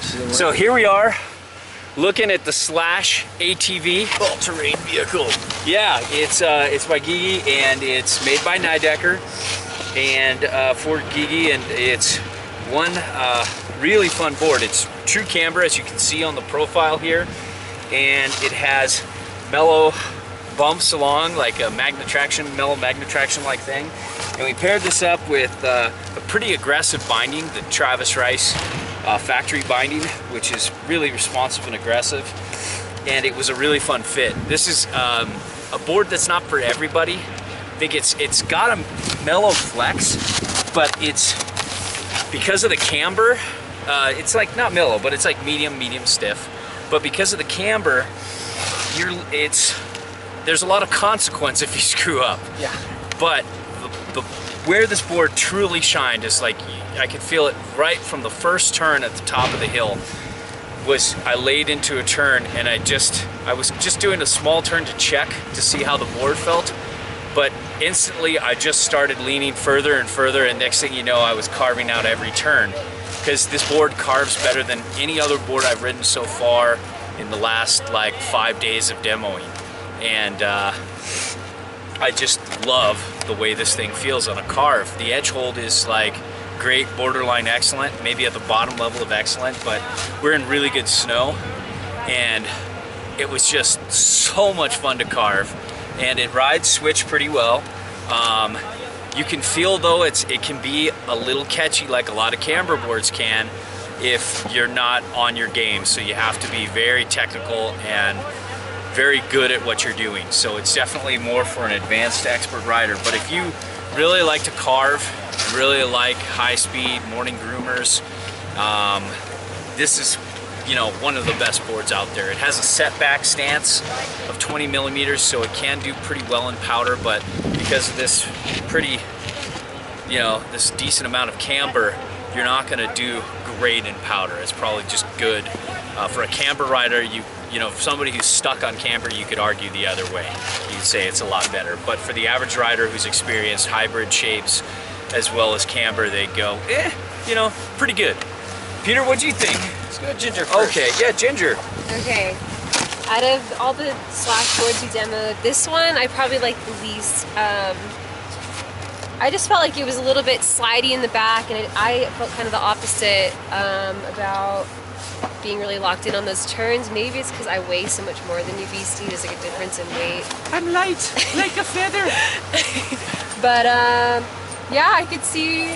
So here we are, looking at the Slash ATV. All-terrain vehicle. Yeah, it's by Gigi, and it's made by Nidecker, and for Gigi, and it's one really fun board. It's true camber, as you can see on the profile here, and it has mellow bumps along, like a magnet traction, mellow magnet traction like thing. And we paired this up with a pretty aggressive binding, the Travis Rice factory binding, which is really responsive and aggressive. And it was a really fun fit. This is a board that's not for everybody. I think it's got a mellow flex, but it's, because of the camber, it's like not mellow, but it's like medium stiff. But because of the camber, there's a lot of consequence if you screw up. Yeah. But where this board truly shined is, like, I could feel it right from the first turn at the top of the hill. Was I laid into a turn, and I was just doing a small turn to check to see how the board felt, but instantly I just started leaning further and further, and next thing you know, I was carving out every turn, because this board carves better than any other board I've ridden so far in the last like 5 days of demoing. And I just love the way this thing feels on a carve. The edge hold is like great, borderline excellent, maybe at the bottom level of excellent, but we're in really good snow, and it was just so much fun to carve. And it rides switch pretty well. You can feel though it can be a little catchy, like a lot of camber boards can, if you're not on your game. So you have to be very technical and very good at what you're doing. So it's definitely more for an advanced expert rider. But if you really like to carve, really like high speed morning groomers, this is, you know, one of the best boards out there. It has a setback stance of 20 millimeters, so it can do pretty well in powder, but because of this pretty, you know, this decent amount of camber, you're not gonna do great in powder. It's probably just good. For a camber rider, you know, somebody who's stuck on camber, you could argue the other way. You'd say it's a lot better. But for the average rider who's experienced hybrid shapes as well as camber, they go, you know, pretty good. Peter, what do you think? Let's go Ginger first. Okay, yeah, Ginger. Okay. Out of all the Slash boards we demoed, this one I probably like the least. I just felt like it was a little bit slidey in the back, and I felt kind of the opposite about being really locked in on those turns. Maybe it's because I weigh so much more than you, Beastie. There's like a difference in weight. I'm light, like a feather. But yeah, I could see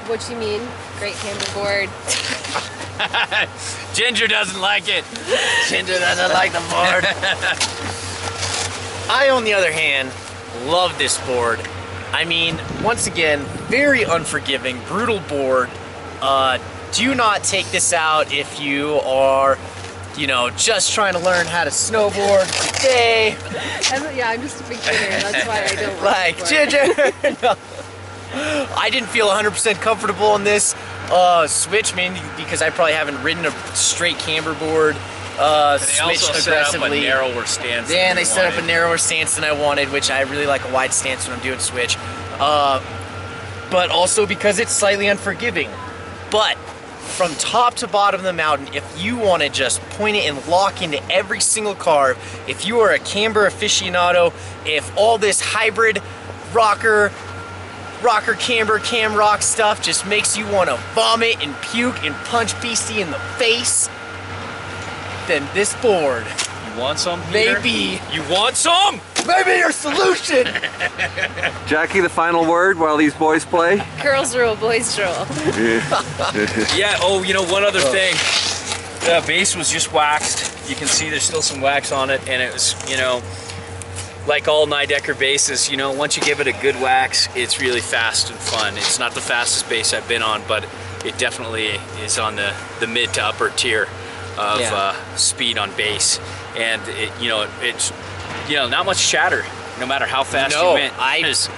what you mean. Great camber board. Ginger doesn't like it. Ginger doesn't like the board. I, on the other hand, love this board. I mean, once again, very unforgiving, brutal board. Do not take this out if you are, you know, just trying to learn how to snowboard today. Yeah, I'm just a beginner. That's why I don't like Ginger. No. I didn't feel 100% comfortable on this switch, mainly because I probably haven't ridden a straight camber board. Switched aggressively. Set up a narrower stance. Yeah, and they set up a narrower stance than I wanted, which I really like a wide stance when I'm doing switch. But also because it's slightly unforgiving. But from top to bottom of the mountain, if you want to just point it and lock into every single carve, if you are a camber aficionado, if all this hybrid rocker camber cam rock stuff just makes you want to vomit and puke and punch Beastie in the face, then this board, you want some, Peter? Maybe. You want some? Maybe your solution. Jackie, the final word while these boys play? Girls rule, boys rule. Yeah, oh, you know, one other thing. The base was just waxed. You can see there's still some wax on it, and it was, you know, like all Nidecker bases, you know, once you give it a good wax, it's really fast and fun. It's not the fastest base I've been on, but it definitely is on the mid to upper tier of speed on base. And it, you know, it's, you know, not much chatter, no matter how fast you went.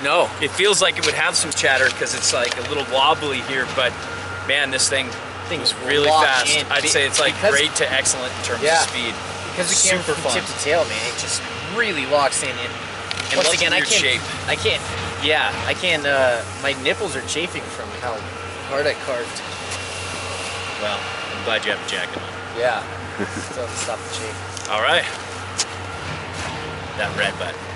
No. It feels like it would have some chatter because it's like a little wobbly here, but man, this thing's really fast. I'd say it's like great to excellent in terms of speed. Because the camera from tip to tail, man, it just really locks in. And once again, I can't, my nipples are chafing from how hard I carved. Well, I'm glad you have a jacket on. Yeah. So stop the chafe. All right. That red button.